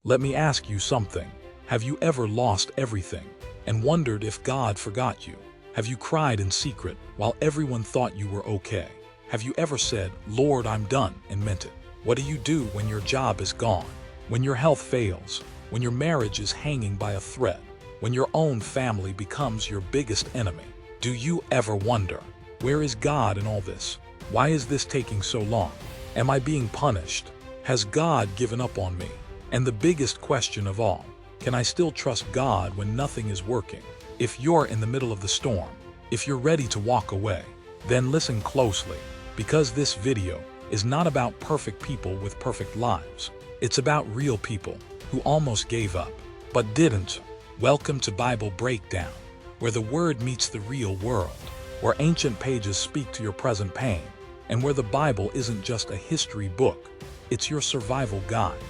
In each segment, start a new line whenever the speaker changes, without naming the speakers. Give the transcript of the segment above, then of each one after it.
Let me ask you something. Have you ever lost everything and wondered if God forgot you? Have you cried in secret while everyone thought you were okay? Have you ever said, "Lord, I'm done," and meant it? What do you do when your job is gone? When your health fails? When your marriage is hanging by a thread? When your own family becomes your biggest enemy? Do you ever wonder, where is God in all this? Why is this taking so long? Am I being punished? Has God given up on me? And the biggest question of all, can I still trust God when nothing is working? If you're in the middle of the storm, if you're ready to walk away, then listen closely, because this video is not about perfect people with perfect lives. It's about real people who almost gave up, but didn't. Welcome to Bible Breakdown, where the Word meets the real world, where ancient pages speak to your present pain, and where the Bible isn't just a history book, it's your survival guide.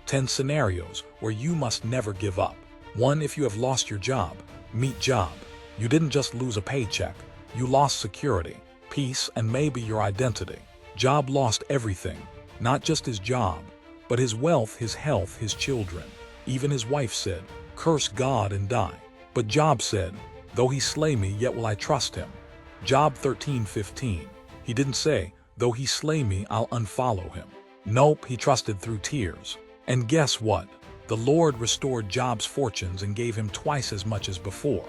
10 scenarios where you must never give up. 1. If you have lost your job, meet Job. You didn't just lose a paycheck, you lost security, peace, and maybe your identity. Job lost everything, not just his job, but his wealth, his health, his children. Even his wife said, "Curse God and die." But Job said, "Though he slay me, yet will I trust him." Job 13:15. He didn't say, "Though he slay me, I'll unfollow him." Nope, he trusted through tears. And guess what? The Lord restored Job's fortunes and gave him twice as much as before.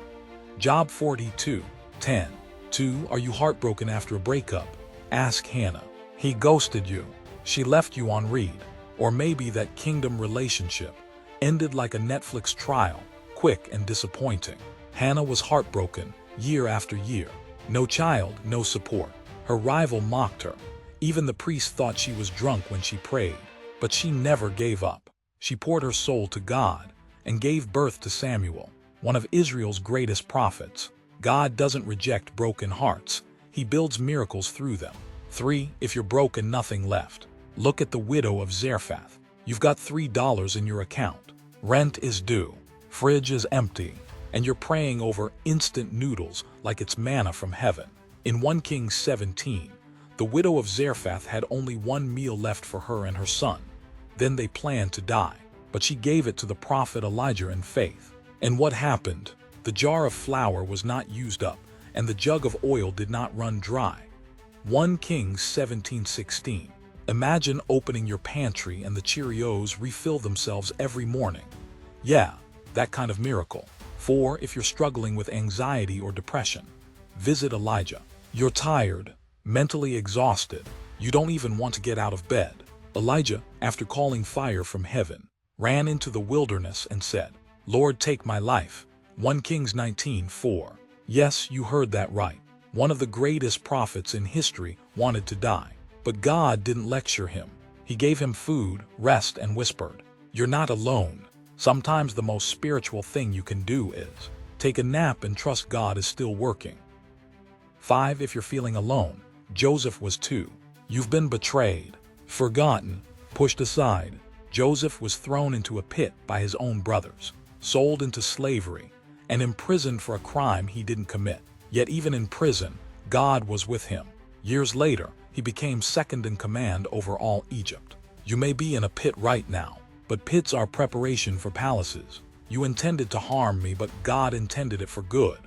Job 42:10. 2. Are you heartbroken after a breakup? Ask Hannah. He ghosted you. She left you on read. Or maybe that kingdom relationship ended like a Netflix trial, quick and disappointing. Hannah was heartbroken year after year. No child, no support. Her rival mocked her. Even the priest thought she was drunk when she prayed. But she never gave up. She poured her soul to God and gave birth to Samuel, one of Israel's greatest prophets. God doesn't reject broken hearts. He builds miracles through them. 3. If you're broke and nothing left, look at the widow of Zarephath. You've got $3 in your account. Rent is due. Fridge is empty. And you're praying over instant noodles like it's manna from heaven. In 1 Kings 17, the widow of Zarephath had only one meal left for her and her son. Then they planned to die, but she gave it to the prophet Elijah in faith. And what happened? The jar of flour was not used up, and the jug of oil did not run dry. 1 Kings 17:16. Imagine opening your pantry and the Cheerios refill themselves every morning. Yeah, that kind of miracle. 4. If you're struggling with anxiety or depression, visit Elijah. You're tired, mentally exhausted. You don't even want to get out of bed. Elijah, after calling fire from heaven, ran into the wilderness and said, "Lord, take my life." 1 Kings 19:4. Yes, you heard that right. One of the greatest prophets in history wanted to die. But God didn't lecture him. He gave him food, rest, and whispered, "You're not alone." Sometimes the most spiritual thing you can do is take a nap and trust God is still working. 5. If you're feeling alone, Joseph was too. You've been betrayed, forgotten, pushed aside. Joseph was thrown into a pit by his own brothers, sold into slavery, and imprisoned for a crime he didn't commit. Yet even in prison, God was with him. Years later, he became second in command over all Egypt. You may be in a pit right now, but pits are preparation for palaces. You intended to harm me, but God intended it for good.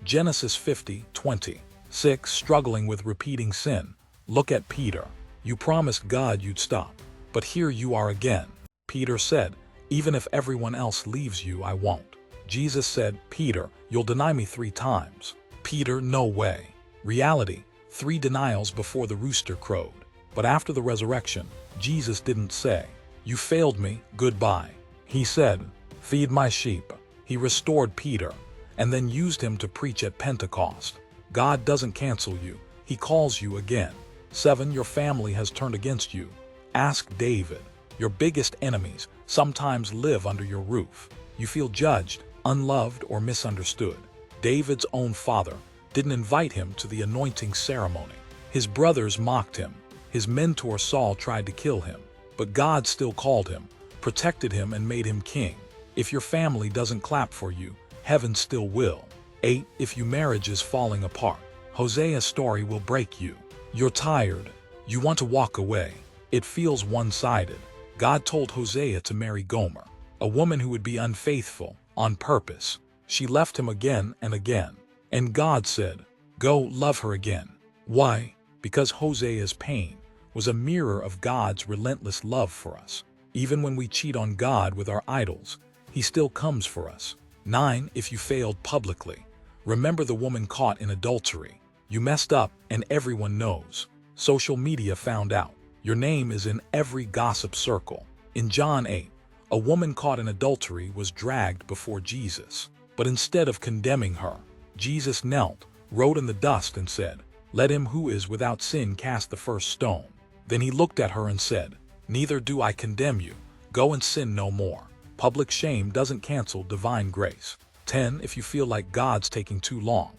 Genesis 50:20. 6. Struggling with repeating sin. Look at Peter. You promised God you'd stop, but here you are again. Peter said, "Even if everyone else leaves you, I won't." Jesus said, "Peter, you'll deny me 3 times. Peter, no way. Reality, 3 denials before the rooster crowed. But after the resurrection, Jesus didn't say, "You failed me, goodbye." He said, "Feed my sheep." He restored Peter and then used him to preach at Pentecost. God doesn't cancel you. He calls you again. 7. Your family has turned against you. Ask David. Your biggest enemies sometimes live under your roof. You feel judged, unloved, or misunderstood. David's own father didn't invite him to the anointing ceremony. His brothers mocked him. His mentor Saul tried to kill him. But God still called him, protected him, and made him king. If your family doesn't clap for you, heaven still will. 8. If your marriage is falling apart, Hosea's story will break you. You're tired. You want to walk away. It feels one-sided. God told Hosea to marry Gomer, a woman who would be unfaithful, on purpose. She left him again and again. And God said, "Go love her again." Why? Because Hosea's pain was a mirror of God's relentless love for us. Even when we cheat on God with our idols, He still comes for us. 9. If you failed publicly. Remember the woman caught in adultery. You messed up and everyone knows. Social media found out. Your name is in every gossip circle. In John 8, a woman caught in adultery was dragged before Jesus. But instead of condemning her, Jesus knelt, wrote in the dust and said, "Let him who is without sin cast the first stone." Then He looked at her and said, "Neither do I condemn you. Go and sin no more." Public shame doesn't cancel divine grace. 10. If you feel like God's taking too long.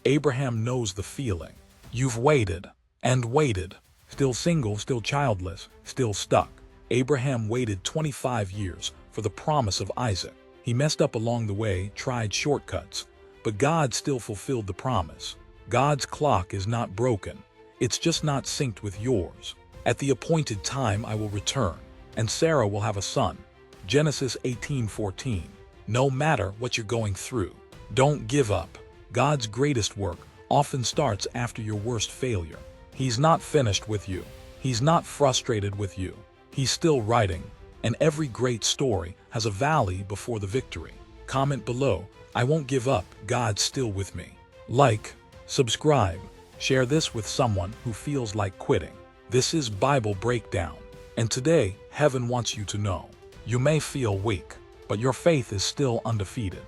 Abraham knows the feeling. You've waited and waited. Still single, still childless, still stuck. Abraham waited 25 years for the promise of Isaac. He messed up along the way, tried shortcuts, but God still fulfilled the promise. God's clock is not broken. It's just not synced with yours. At the appointed time I will return, and Sarah will have a son. Genesis 18:14. No matter what you're going through, don't give up. God's greatest work often starts after your worst failure. He's not finished with you. He's not frustrated with you. He's still writing, and every great story has a valley before the victory. Comment below, "I won't give up, God's still with me." Like, subscribe, share this with someone who feels like quitting. This is Bible Breakdown, and today, heaven wants you to know. You may feel weak, but your faith is still undefeated.